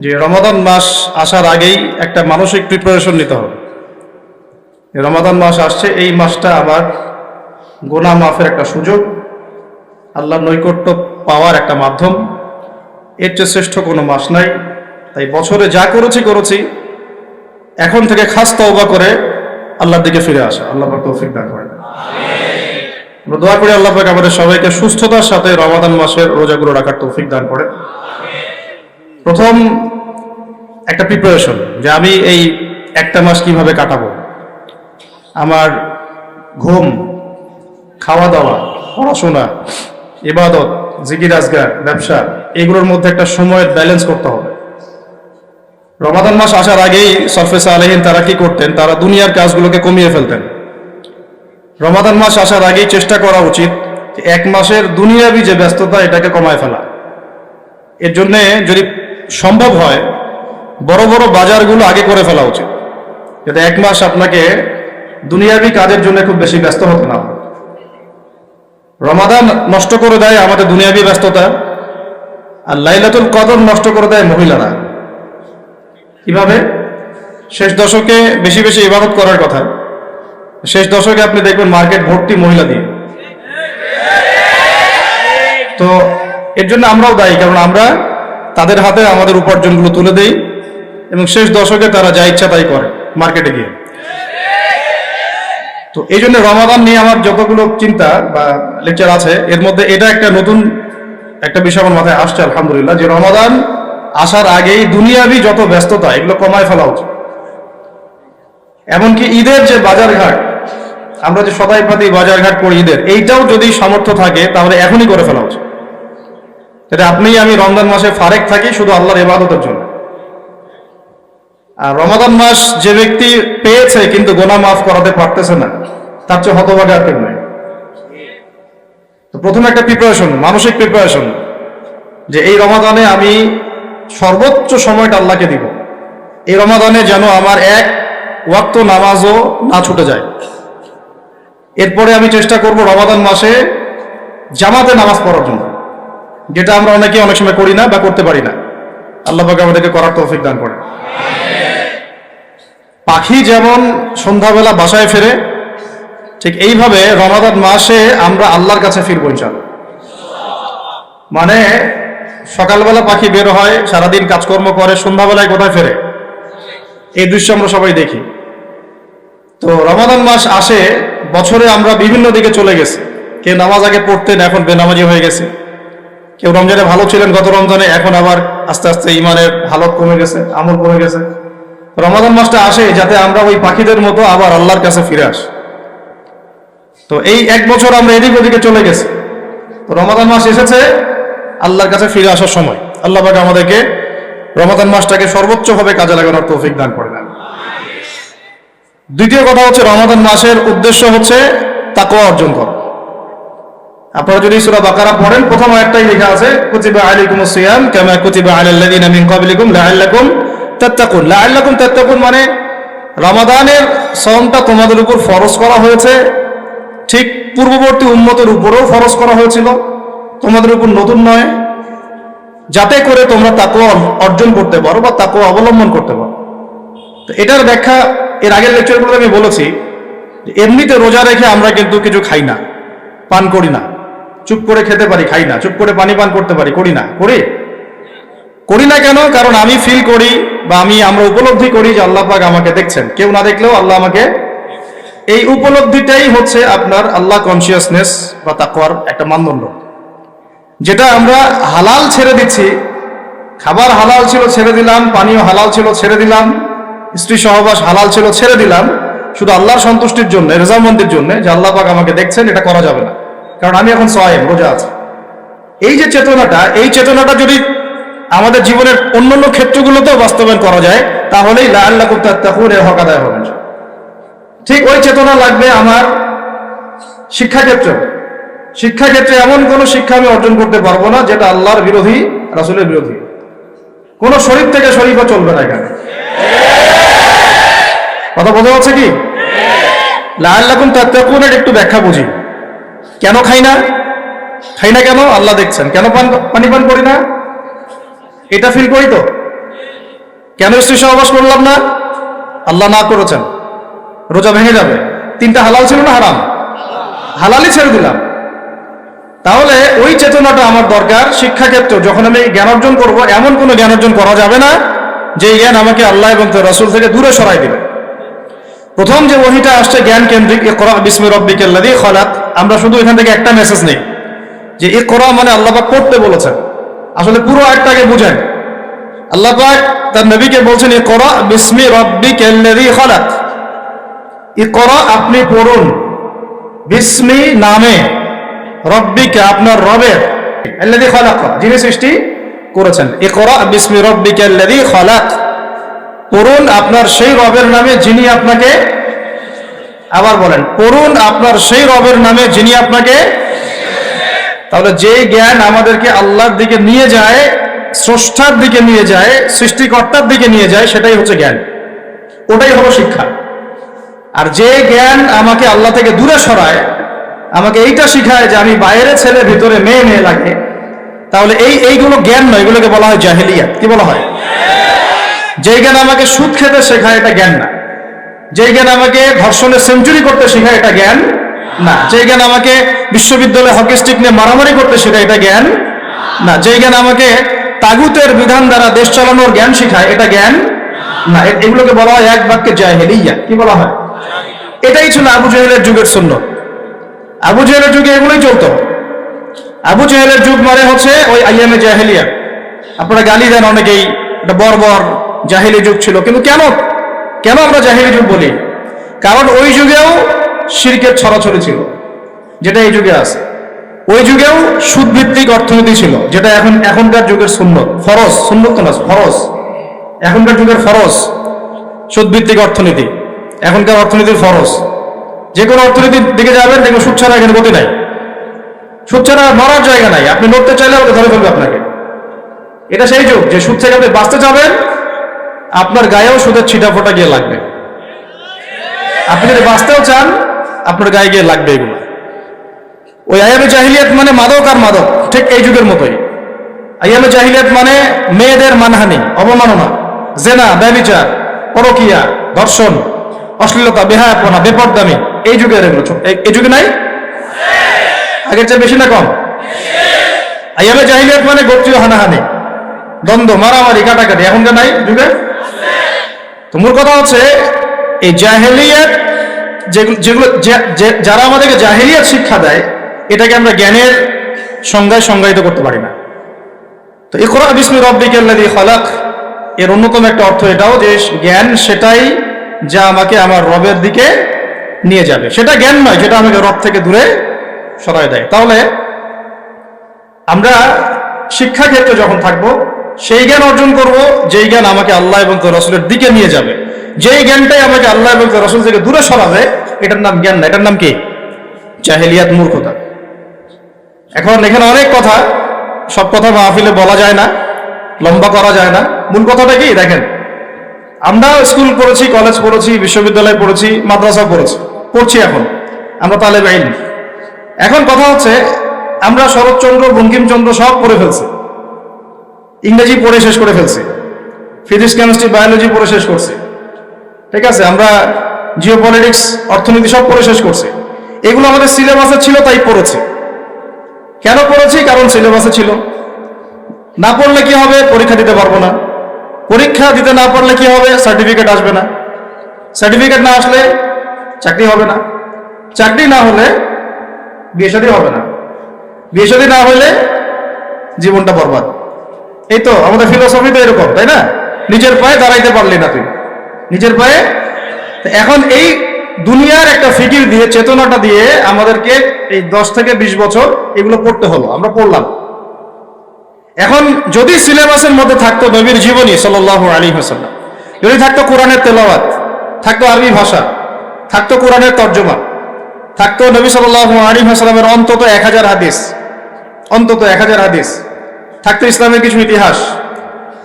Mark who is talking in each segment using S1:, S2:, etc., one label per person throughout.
S1: যে রমাদান মাস আসার আগেই একটা মানসিক প্রিপারেশন নিতে হবে। রমাদান মাস আসছে, এই মাসটা আমার গুনাহ মাফের একটা সুযোগ, আল্লাহর নৈকট্য পাওয়ার একটা মাধ্যম। এর চেয়ে শ্রেষ্ঠ কোনো মাস নাই। তাই বছরে যা করেছি এখন থেকে খাস তওবা করে আল্লাহর দিকে ফিরে আসা। আল্লাহ পাক তৌফিক দান করেন। আমরা দোয়া করি আল্লাহ পাক আমাদের সবাইকে সুস্থতার সাথে রমাদান মাসের রোজাগুলো রাখার তৌফিক দান করেন। প্রথম একটা প্রিপারেশন যে আমি এই একটা মাস কিভাবে কাটাবো। আমার ঘুম, খাওয়া দাওয়া, পড়াশোনা, ইবাদত, জিকির আজগার, ব্যবসা, এগুলোর মধ্যে একটা সময়ের ব্যালেন্স করতে হবে। রমাদান মাস আসার আগেই সলফে সালেহিন তারা কি করতেন? তারা দুনিয়ার কাজগুলোকে কমিয়ে ফেলতেন। রমাদান মাস আসার আগেই চেষ্টা করা উচিত এক মাসের দুনিয়াবি যে ব্যস্ততা, এটাকে কমায় ফেলা। এর জন্যে যদি সম্ভব হয় বড় বড় বাজারগুলো আগে করে ফেলা উচিত, যাতে এক মাস আপনাকে দুনিয়াবি কাজের জন্য খুব বেশি ব্যস্ত হতে না হয়। রমাদান নষ্ট করে দেয় আমাদের দুনিয়াবি ব্যস্ততা, আর লাইলাতুল কদর নষ্ট করে দেয় মহিলারা। কিভাবে? শেষ দশকে বেশি বেশি ইবাদত করার কথা, শেষ দশকে আপনি দেখবেন মার্কেট ভর্তি মহিলা দিয়ে। তো এর জন্য আমরাও দায়ী, কারণ আমরা তাদের হাতে আমাদের উপার্জনগুলো তুলে দেই এবং শেষ দশকে তারা যা ইচ্ছা তাই করে মার্কেটে গিয়ে। তো এই জন্য রমাদান নিয়ে আমার যতগুলো চিন্তা বা লেকচার আছে, এর মধ্যে এটা একটা নতুন একটা বিষয় আমার মাথায় আসছে আলহামদুলিল্লাহ, যে রমাদান আসার আগেই দুনিয়াবি যত ব্যস্ততা এগুলো কমায় ফেলা উচিত। এমনকি ঈদের যে বাজারঘাট, আমরা যে সদাই পাতি বাজারঘাট করি ঈদের, এইটাও যদি সামর্থ্য থাকে তাহলে এখনই করে ফেলা উচিত, যাতে আমি রমজান মাসে ফারেক থাকি শুধু আল্লাহর ইবাদতের জন্য। আর রমাদান মাস যে ব্যক্তি পেয়েছে কিন্তু গুনাহ মাফ করাতে পারতেছে না, তার চেয়ে হতভাগা আর কেউ নাই। তো প্রথমে একটা প্রিপারেশন, মানসিক প্রিপারেশন, যে এই রমাদানে আমি সর্বোচ্চ সময়টা আল্লাহকে দিব। এই রমাদানে যেন আমার এক ওয়াক্ত নামাজও না ছুটে যায়। এরপরে আমি চেষ্টা করব রমাদান মাসে জামাতে নামাজ পড়ার জন্য, যেটা আমরা অনেকে অনেক সময় করি না বা করতে পারি না। আল্লাহ পাক আমাদেরকে করার তৌফিক দান করেন। পাখি যেমন সন্ধ্যাবেলা বাসায় ফেরে, ঠিক এইভাবে রমাদান মাসে আমরা আল্লাহর কাছে ফিরবো ইনশাআল্লাহ। মানে সকালবেলা পাখি বের হয়, সারাদিন কাজকর্ম করে, সন্ধ্যাবেলায় কোথায় ফেরে, এই দৃশ্য আমরা সবাই দেখি। তো রমাদান মাস আসে, বছরে আমরা বিভিন্ন দিকে চলে গেছি। কেউ নামাজ আগে পড়তেন, এখন বেনামাজি হয়ে গেছে। কেউ রমজানে ভালো ছিলেন গত রমজানে, এখন আবার আস্তে আস্তে ইমানের হালত কমে গেছে, আমল কমে গেছে। রমাদান মাসটা আসে যাতে আমরা ওই পাখিদের মতো আবার আল্লাহর কাছে ফিরে আসি। তো এই এক বছর আমরা এদিক ওদিকে চলে গেছি, তো রমাদান মাস এসেছে আল্লাহর কাছে ফিরে আসার সময়। আল্লাহ পাক আমাদেরকে রমাদান মাসটাকে সর্বোচ্চভাবে কাজে লাগানোর তৌফিক দান করে দেন। দ্বিতীয় কথা হচ্ছে, রমাদান মাসের উদ্দেশ্য হচ্ছে তাকওয়া অর্জন করা। আপনারা যদি সূরা বাকারা পড়েন, প্রথম আয়াতটাই লেখা আছে কুতিবা আলাইকুমুস সিয়াম কামা কুতিবা আলাল লাযিনা মিন ক্বাবলিকুম লাআল্লাকুম তাত্তাকুন। লাআল্লাকুম তাত্তাকুন মানে রমাদানের সাওমটা তোমাদের উপর ফরজ করা হয়েছে, ঠিক পূর্ববর্তী উম্মতের উপরেও ফরজ করা হয়েছিল, তোমাদের উপর নতুন নয়, যাতে করে তোমরা তাকওয়া অর্জন করতে পারো বা তাকওয়া অবলম্বন করতে পারো। তো এটার ব্যাখ্যা এর আগের লেকচারগুলোতে আমি বলেছি। এমনিতে রোজা রেখে আমরা কিন্তু কিছু খাই না, পান করি না। চুপ করে খেতে পারি, খাই না। চুপ করে পানি পান করতে পারি, করি না। করি না কেন? কারণ আমি ফিল করি বা আমরা উপলব্ধি করি যে আল্লাহ পাক আমাকে দেখছেন, কেউ না দেখলেও আল্লাহ আমাকে। এই উপলব্ধিটাই হচ্ছে আপনার আল্লাহ কনসিয়াসনেস বা তাকওয়ার একটা মানদণ্ড, যেটা আমরা হালাল ছেড়ে দিচ্ছি। খাবার হালাল ছিল, ছেড়ে দিলাম। পানীয় হালাল ছিল, ছেড়ে দিলাম। স্ত্রী সহবাস হালাল ছিল, ছেড়ে দিলাম, শুধু আল্লাহর সন্তুষ্টির জন্য, রেজামন্দির জন্য, যে আল্লাহ পাক আমাকে দেখছেন। এটা করা যাবে না, কারণ আমি এখন সায়েম, রোজা আছে। এই যে চেতনাটা, এই চেতনাটা যদি আমাদের জীবনের অন্যান্য ক্ষেত্রগুলোতেও বাস্তবায়ন করা যায়, তাহলেই লাআল্লাকুম তাত্তাকুন এর হক আদায় হবে। ঠিক ওই চেতনা লাগবে আমার শিক্ষাক্ষেত্রে। এমন কোন শিক্ষা আমি অর্জন করতে পারবো না যেটা আল্লাহর বিরোধী, রাসূলের বিরোধী। কোন শরীফ থেকে শরীফও চলবে না এখানে। কথা বোঝা হচ্ছে কি? লাআল্লাকুম তাত্তাকুন এর একটু ব্যাখ্যা বুঝি। কেন খাই না কেন? আল্লাহ দেখছেন। কেন পানি পান করি না? এটা ফিল করি তো। কেন স্ত্রী সহবাস করলাম না? আল্লাহ না করেছেন, রোজা ভেঙে যাবে। 3টা হালাল ছিল না হারাম? হালালই ছেড়ে দিলাম। তাহলে ওই চেতনাটা আমার দরকার। শিক্ষাক্ষেত্রে যখন আমি জ্ঞান অর্জন করব, এমন কোনো জ্ঞান অর্জন করা যাবে না যে জ্ঞান আমাকে আল্লাহ এবং তার রাসূল থেকে দূরে সরাই দিবে। প্রথম যে ওহীটা আসছে জ্ঞান কেন্দ্রিক, ইকরা বিসমি রাব্বিকাল্লাযী খালাক, আমরা শুধু এখান থেকে একটা মেসেজ নেই যে ইকরা মানে আল্লাহ পাক পড়তে বলেছেন। আসলে পুরো আয়াতটাকে বুঝেন। আল্লাহ পাক তার নবীকে বলছেন ইকরা বিসমি রাব্বিকাল্লাযী খালাক, ইকরা আপনি পড়ুন, বিসমি নামে, রব্বিকা আপনার রবের, আল্লাযী খালাক যিনি সৃষ্টি করেছেন। ইকরা বিসমি রাব্বিকাল্লাযী খালাক, পড়ুন আপনার সেই রবের নামে যিনি আপনাকে, আবার বলেন, পড়ুন আপনার সেই রবের নামে যিনি আপনাকে। তাহলে যে জ্ঞান আমাদেরকে আল্লাহর দিকে নিয়ে যায়, স্রষ্টার দিকে নিয়ে যায়, সৃষ্টিকর্তার দিকে নিয়ে যায়, সেটাই হচ্ছে জ্ঞান, ওটাই হলো শিক্ষা। আর যে জ্ঞান আমাকে আল্লাহ থেকে দূরে সরায়, আমাকে এইটা শিখায় যে আমি বাইরে ছেলে ভিতরে মেয়ে মেয়ে লাগে, তাহলে এইগুলো জ্ঞান নয়, এগুলোকে বলা হয় জাহেলিয়াত। কি বলা হয়? যে জ্ঞান আমাকে সুদ খেতে শেখায় এটা জ্ঞান না। যে জ্ঞান আমাকে ধর্ষণে সেঞ্চুরি করতে শেখায় এটা জ্ঞান না। যে জ্ঞান আমাকে বিশ্ববিদ্যালয়ে হকি স্টিক নিয়ে মারামারি করতে শেখায় এটা জ্ঞান না। যে জ্ঞান আমাকে তাগুতের বিধান দ্বারা দেশ চালানোর জ্ঞান শেখায় এটা জ্ঞান না। এগুলোকে বলা হয় এক বাক্যে জাহেলিয়া। কি বলা হয়? এটাই ছিল আবু জেহেলের যুগের সুন্নাত। আবু জেহেলের যুগে এগুলোই চলতো। আবু জেহেলের যুগ মানে হচ্ছে ওই আইয়ামে জাহেলিয়া। আপনারা গালি দেন অনেকেই, এটা বর্বর জাহেলি যুগ ছিল। কিন্তু কেন আমরা জাহেলি যুগ বলি? কারণ ওই যুগেও শিরকের ছড়াছড়ি ছিল, যেটা এই যুগে আছে। ওই যুগেও সুদভিত্তিক অর্থনীতি ছিল, যেটা এখনকার যুগের সুন্নত, ফরজ, সুন্নত না ফরজ, এখনকার যুগের ফরজ সুদভিত্তিক অর্থনীতি, এখনকার অর্থনীতির ফরজ। যে কোনো অর্থনীতির দিকে যাবেন, দেখবেন সুদ ছাড়া এখানে গতি নাই, সুদ ছাড়া মরার জায়গা নাই। আপনি নড়তে চাইলে ওটা ধরে ফেলবে আপনাকে। এটা সেই যুগ যে সুদ থেকে আপনি বাঁচতে যাবেন, আপনার গায়েও সুদের ছিটা ফোটা গিয়ে লাগবে। আপনি যদি বাঁচতেও চান, আপনার গায়ে গিয়ে লাগবে এগুলো। ওই আইয়ামে জাহিলিয়াত মানে মাদক আর মাদক, ঠিক এই যুগের মতোই। আইয়ামে জাহিলিয়াত মানে মেয়েদের মানহানি, অবমাননা, জেনা, ব্যভিচার, পরকিয়া, ধর্ষণ, অশ্লীলতা, বেহায়াপনা, বেপরদামি। এই যুগের এগুলো এই যুগে নাই? আগের চেয়ে বেশি না কম? আইয়ামে জাহিলিয়াত মানে গোত্রীয় হানাহানি, দ্বন্দ্ব, মারামারি, কাটাকাটি। এখনকার নাই যুগে? তো মূল কথা হচ্ছে এই জাহেলিয়াত, যেগুলো যারা আমাদেরকে জাহেলিয়াত শিক্ষা দেয়, এটাকে আমরা জ্ঞানের সংজ্ঞায় সংজ্ঞায়িত করতে পারি না। তো ইকরা বিসমি রাব্বিকাল্লাযী খালাক এর অন্যতম একটা অর্থ এটাও যে জ্ঞান সেটাই যা আমাকে আমার রবের দিকে নিয়ে যাবে। সেটা জ্ঞান নয় যেটা আমাকে রব থেকে দূরে সরায় দেয়। তাহলে আমরা শিক্ষাক্ষেত্রে যখন থাকবো, সেই জ্ঞান অর্জন করব যেই জ্ঞান আমাকে আল্লাহ এবং তার রাসূলের দিকে নিয়ে যাবে। যেই জ্ঞানটাই আমাকে আল্লাহ এবং তার রাসূল থেকে দূরে সরাবে, এটার নাম জ্ঞান না, এটার নাম কি? জাহেলিয়াত, মূর্খতা। এখন এখানে অনেক কথা, সব কথা মাহফিলে বলা যায় না, লম্বা করা যায় না। মূল কথাটা কি দেখেন, আমরা স্কুল পড়েছি, কলেজ পড়েছি, বিশ্ববিদ্যালয় পড়েছি, মাদ্রাসা পড়ছি, এখন আমরা তালেব ইলম। এখন কথা হচ্ছে আমরা শরৎচন্দ্র, বঙ্কিমচন্দ্র সব পড়ে ফেলছি, ইংরেজি পড়ে শেষ করে ফেলছি, ফিজিক্স, কেমিস্ট্রি, বায়োলজি পড়ে শেষ করছি, ঠিক আছে? আমরা জিওপলিটিক্স, অর্থনীতি সব পড়ে শেষ করছি। এগুলো আমাদের সিলেবাসে ছিল তাই পড়েছি। কেন পড়েছি? কারণ সিলেবাসে ছিল। না পড়লে কি হবে? পরীক্ষা দিতে পারবো না। পরীক্ষা দিতে না পারলে কি হবে? সার্টিফিকেট আসবে না। সার্টিফিকেট না আসলে চাকরি হবে না। চাকরি না হলে বিয়ে শাদী হবে না। বিয়ে শাদী না হলে জীবনটা বরবাদ। এই তো আমাদের ফিলোসফি তো এরকম, তাই না? নিজের পায়ে দাঁড়াইতে পারলি না তুই, নিজের পায়ে। এখন এই দুনিয়ার একটা ফিকির দিয়ে, চেতনাটা দিয়ে আমাদেরকে এই 10 থেকে 20 বছর এগুলো পড়তে হলো। আমরা পড়লাম। এখন যদি সিলেবাসের মধ্যে থাকতো নবীর জীবনী সাল্লাল্লাহু আলাইহি ওয়াসাল্লাম, যদি থাকতো কোরআনের তেলাওয়াত, থাকতো আরবি ভাষা, থাকতো কোরআনের তর্জমা, থাকতো নবী সাল্লাল্লাহু আলাইহি ওয়াসাল্লামের অন্তত 1000 হাদিস, অন্তত 1000 হাদিস, থাকতো ইসলামের কিছু ইতিহাস,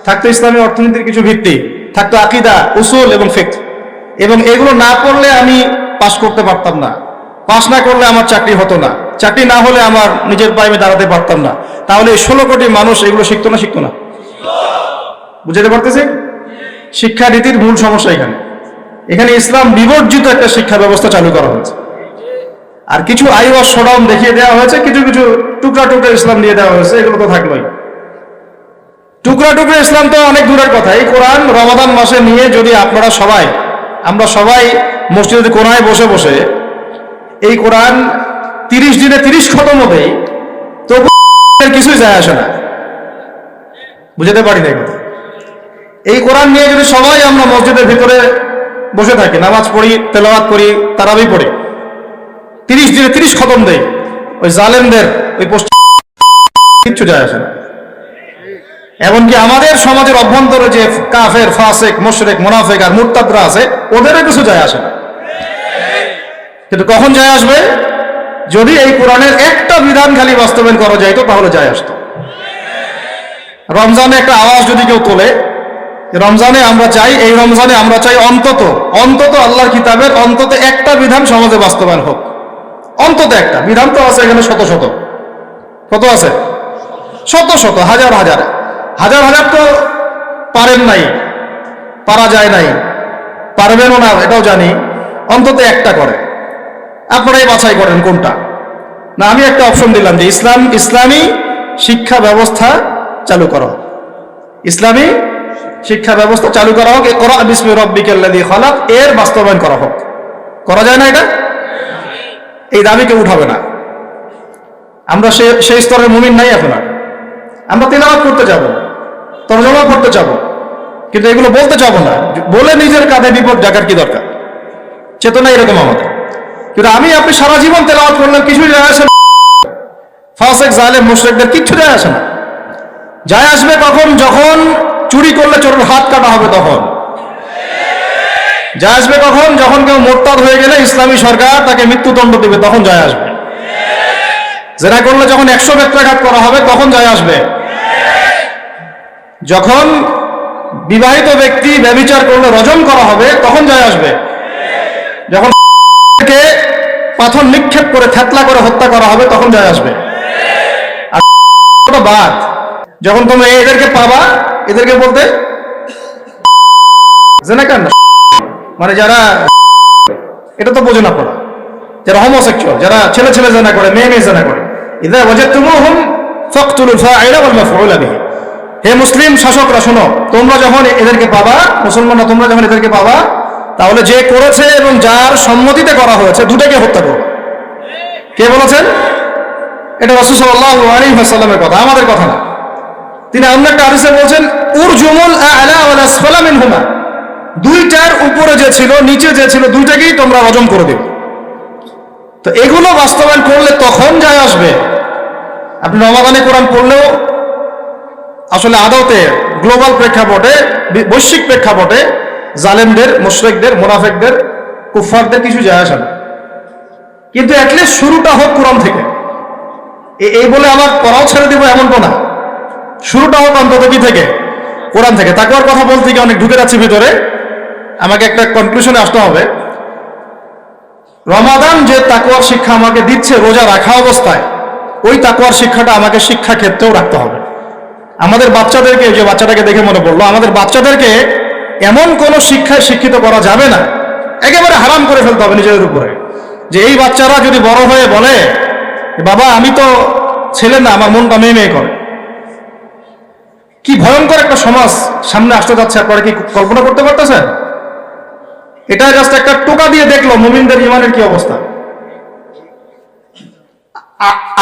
S1: থাকতো ইসলামী অর্থনীতির কিছু ভিত্তি, থাকতো আকীদা, উসুল এবং ফিকহ। এবং এগুলো না পড়লে আমি পাস করতে পারতাম না, পাস না করলে আমার চাকরি হতো না, চাকরি না হলে আমার নিজের পায়ে আমি দাঁড়াতে পারতাম না। তাহলে 16 কোটি মানুষ এগুলো শিখতো না? বুঝতে পারতেছি? শিক্ষানীতির মূল সমস্যা এখানে। এখানে ইসলাম বিবর্জিত একটা শিক্ষা ব্যবস্থা চালু করা হয়েছে, আর কিছু আইওয়াস শোডাউন দেখিয়ে দেওয়া হয়েছে, কিছু কিছু টুকরা টুকরা ইসলাম দিয়ে দেওয়া হয়েছে। এগুলো তো থাকলোই। টুকরা টুকরা ইসলাম তো অনেক দূরের কথা। এই কোরআন রমাদান মাসে নিয়ে যদি আমরা সবাই মসজিদে কোনায় বসে বসে এই কোরআন 30 দিনে 30 খতম দেই, তো কিছুই যায় আসে না। বুঝতে পারি না কথা। এই কোরআন নিয়ে যদি সবাই আমরা মসজিদের ভিতরে বসে থাকি, নামাজ পড়ি, তেলাওয়াত করি, তারাবি পড়ি, 30 দিনে 30 খতম দেই, ওই জালেমদের ওই কিচ্ছু যায় আসে না। এমনকি আমাদের সমাজের অভ্যন্তরে যে কাফের, ফাসেক, মুশরিক, মুনাফিক আর মুরতাদরা আছে, ওদেরও কিছু যায় আসে না। কিন্তু কখন যায় আসবে? যদি এই কোরআনের একটা বিধান খালি বাস্তবায়ন করা যাইতো, তাহলে যায় আসতো। রমজানে একটা আওয়াজ যদি কেউ তোলে, রমজানে আমরা চাই, এই রমজানে আমরা চাই অন্তত আল্লাহর কিতাবের অন্তত একটা বিধান সমাজে বাস্তবায়ন হোক। অন্তত একটা বিধান তো আছে এখানে শত শত। কত আছে? শত শত, হাজার হাজার হাজার হাজার। তো পারেন নাই, পারা যায় নাই, পারবেনও না, এটাও জানি। অন্তত একটা করে আপনারাই বাছাই করেন কোনটা। না, আমি একটা অপশন দিলাম যে ইসলামী শিক্ষা ব্যবস্থা চালু করা হোক, ইসলামী শিক্ষা ব্যবস্থা চালু করা হোক, ইকরা বিসমি রাব্বিকাল্লাযী খালাক এর বাস্তবায়ন করা হোক। করা যায় না এটা? এই দাবি কেউ উঠাবে না। আমরা সেই স্তরের মুমিন নাই এখন আর। আমরা তিলাওয়াত করতে যাব, তরজমা করতে যাব, কিন্তু এগুলো বলতে যাব না। বলে নিজের কাঁধে বিপদ ডাকার কি দরকার? চেতনা এরকম আমাদের। কিন্তু আপনি সারা জীবন তেলাওয়াত করলেন, কিছুই যায় আসে না। ফাসিক, জালেম, মুশরিকদের কিচ্ছু যায় আসে না। যায় আসবে কখন? যখন চুরি করলে চোরের হাত কাটা হবে তখন। যায় আসবে কখন? যখন কেউ মোরতাদ হয়ে গেলে ইসলামী সরকার তাকে মৃত্যুদণ্ড দিবে, তখন যায় আসবে। জেনা করলে যখন 100 বেত্রাঘাত করা হবে, তখন যায় আসবে। যখন বিবাহিত ব্যক্তি ব্যভিচার করলে রজম করা হবে, তখন যায় আসবে। যখন পাথর নিক্ষেপ করে থেতলা করে হত্যা করা হবে, তখন যায় আসবে। আর বাদ যখন তুমি এদেরকে পাবা, এদেরকে বলতে জেনা কেন, মানে যারা, এটা তো বোঝে না পড়া, যারা হোমোসেক্সুয়াল, যারা ছেলে ছেলে জেনা করে, মেয়ে মেয়ে জেনা করে, ইযা ওয়াজাদতুমুহুম ফাকতুলুল ফাইলা ওয়াল মাফউলা বিহি। হে মুসলিম শাসকরা শোনো, তোমরা যখন এদেরকে পাবা, মুসলমানরা তোমরা যখন এদেরকে পাবা, তাহলে যে করেছে এবং যার সম্মতিতে করা হয়েছে দুটাকে হত্যা করো। কে বলেছেন? এটা রাসূল সাল্লাল্লাহু আলাইহি ওয়াসাল্লামের কথা, আমাদের কথা না। তিনি অন্য একটা হাদিসে বলছেন উরজুমুল আ'লা ওয়াল আসফালা মিনহুমা, দুইটার উপরে যে ছিল, নিচে যে ছিল, দুইটাকেই তোমরা রজম করে দিও। তো এগুলো বাস্তবায়ন করলে তখন যায় আসবে। আপনি রমাদানে কোরআন পড়লেও আসলে আদতে গ্লোবাল প্রেক্ষাপটে, বৈশ্বিক প্রেক্ষাপটে জালেমদের, মুশরিকদের, মুনাফিকদের, কুফফারদের কিছু যায় আসে না। কিন্তু অ্যাটলিস্ট শুরুটা হোক কোরআন থেকে। এই বলে আমার পড়াও ছেড়ে দিব এমন তো না। শুরুটা হোক অন্তত কি থেকে? কোরআন থেকে। তাকওয়ার কথা বলতে গিয়ে অনেক ঢুকে যাচ্ছে ভিতরে, আমাকে একটা কনক্লুশনে আসতে হবে। রমাদান যে তাকওয়ার শিক্ষা আমাকে দিচ্ছে রোজা রাখা অবস্থায়, ওই তাকওয়ার শিক্ষাটা আমাকে শিক্ষা ক্ষেত্রেও রাখতে হবে। আমাদের বাচ্চাদেরকে, যে বাচ্চাটাকে দেখে মনে পড়লো, আমাদের বাচ্চাদেরকে এমন কোনো শিক্ষায় শিক্ষিত করা যাবে না, একেবারে হারাম করে ফেলতে হবে নিজেদের উপরে, যে এই বাচ্চারা যদি বড় হয়ে বলে বাবা আমি তো ছেলে না, আমার মনটা মেয়ে মেয়ে করে। কি ভয়ঙ্কর একটা সমাজ সামনে আসতে যাচ্ছে, আপনারা কি কল্পনা করতে পারতেছেন? এটা জাস্ট একটা টোকা দিয়ে দেখলো মুমিনদের ইমানের কি অবস্থা।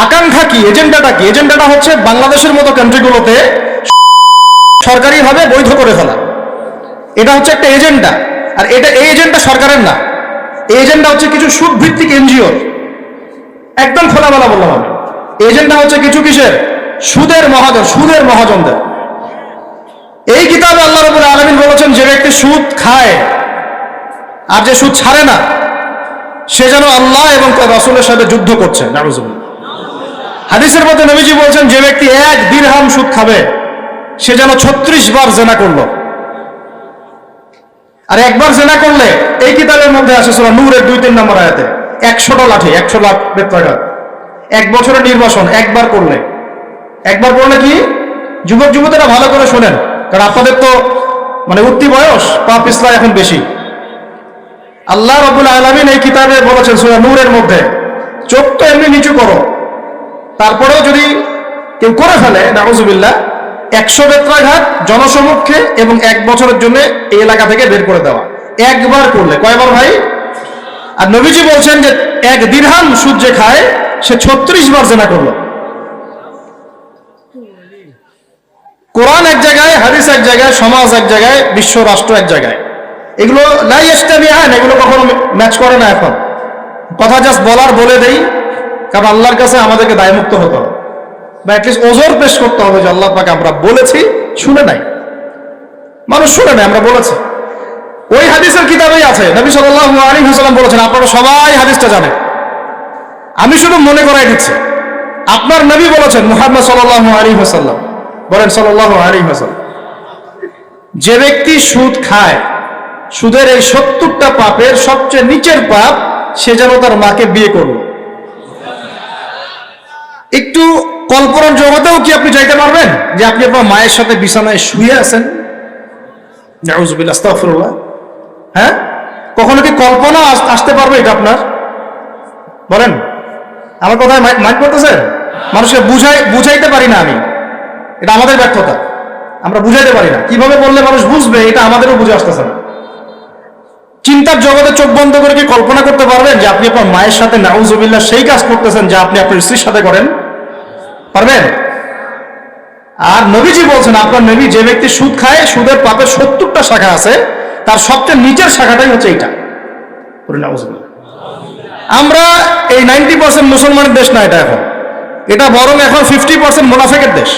S1: আকাঙ্ক্ষা কি, এজেন্ডাটা কি? এজেন্ডাটা হচ্ছে বাংলাদেশের মতো কান্ট্রিগুলোতে সরকারিভাবে বৈধ করে ফেলা। এটা হচ্ছে একটা এজেন্ডা। আর এই এজেন্ডা সরকারের না, এই এজেন্ডা হচ্ছে কিছু সুদ ভিত্তিক এনজিও। একদম খোলামেলা বললাম আমি। এজেন্ডা হচ্ছে কিছু কিসের? সুদের মহাজনদের। এই কিতাবে আল্লাহ রাব্বুল আলামিন বলেছেন, যে ব্যক্তি সুদ খায় আর যে সুদ ছাড়ে না, সে যেন আল্লাহ এবং তার রাসূলের সাথে যুদ্ধ করছে। নাউযুবিল্লাহ। হাদিসের মধ্যে নবীজি বলছেন, যে ব্যক্তি 1 দিরহাম সুদ খাবে, সে যেন 36 বার জিনা করলো। আর একবার জিনা করলে, এই কিতাবের মধ্যে আছে সূরা নূরের 2-3 নম্বর আয়াতে, 100টা লাঠি, 100 লাখ বেত্রাঘাত। 1 বছরের নির্বাসন একবার করলে কি? যুবক যুবতীরা ভালো করে শোনেন, কারণ আপনাদের তো মানে উঠতি বয়স, পা পিছলা এখন বেশি। আল্লাহ রাব্বুল আলামিন এই কিতাবে বলেছেন সূরা নূরের মধ্যে, চোখ তো এমনি নিচু করো, তারপরেও যদি কেউ করে ফেলে নাউযুবিল্লাহ, 100 বেত্রাঘাত জনসমক্ষে এবং 1 বছরের জন্য এই এলাকা থেকে বের করে দেওয়া। একবার করলে, কয়বার ভাই? আর নবীজি বলছেন যে 1 দিরহাম সুদ যে খায় সে 36 বার জিনা করলো। কোরআন এক জায়গায়, হাদিস এক জায়গায়, সমাজ এক জায়গায়, বিশ্ব রাষ্ট্র এক জায়গায়। এগুলো লা ইয়াস্তামিআন, এগুলো কখনো ম্যাচ করে না। এখন কথা জাস্ট বলে দেই, কারণ আল্লাহর কাছে আমাদেরকে দায়মুক্ত হতে হবে, বা অ্যাটলিস্ট ওজোর পেশ করতে হবে যে আল্লাহ পাক আমরা বলেছি, শুনে নাই, মানুষ শুনে নাই, আমরা বলেছি। ওই হাদিসের কিতাবেই আছে, নবী সাল্লাল্লাহু আলাইহি ওয়াসাল্লাম বলেছেন, আপনারা সবাই হাদিসটা জানেন, আমি শুধু মনে করাই দিচ্ছি। আপনার নবী বলেছেন, মুহাম্মদ সাল্লাল্লাহু আলাইহি ওয়াসাল্লাম বলেন, সাল্লাল্লাহু আলাইহি ওয়াসাল্লাম, যে ব্যক্তি সুদ খায়, সুদের এই 70টা পাপের সবচেয়ে নিচের পাপ, সে যেন তার মাকে বিয়ে করলো। একটু কল্পনার জগতেও কি আপনি যাইতে পারবেন যে আপনি আপনার মায়ের সাথে বিছানায় শুয়ে আছেন? নাউযুবিল্লাহ, আস্তাগফিরুল্লাহ। হ্যাঁ, কখনো কি কল্পনা আসতে পারবে এটা আপনার? বলেন, আমার কথায় মাইন্ড করতেছেন? মানুষকে বুঝাইতে পারি না আমি, এটা আমাদের ব্যর্থতা, আমরা বুঝাইতে পারি না। কিভাবে বললে মানুষ বুঝবে, এটা আমাদেরও বুঝে আসতেছে না। চিন্তার জগতে চোখ বন্ধ করে কি কল্পনা করতে পারবেন যে আপনি আপনার মায়ের সাথে নাউযুবিল্লাহ সেই কাজ করতেছেন যা আপনি আপনার স্ত্রীর সাথে করেন? পারবেন? আর নবীজি বলছেন, আপনার নবী, যে ব্যক্তি সুদ খায়, সুদের পাপের 70টা শাখা আছে, তার সবচেয়ে নিচের শাখাটাই হচ্ছে এইটা। নাউযুবিল্লাহ। আমরা এই 90% মুসলমানের দেশ না এটা, এখন এটা বরং এখন 50% মুনাফিকের দেশ।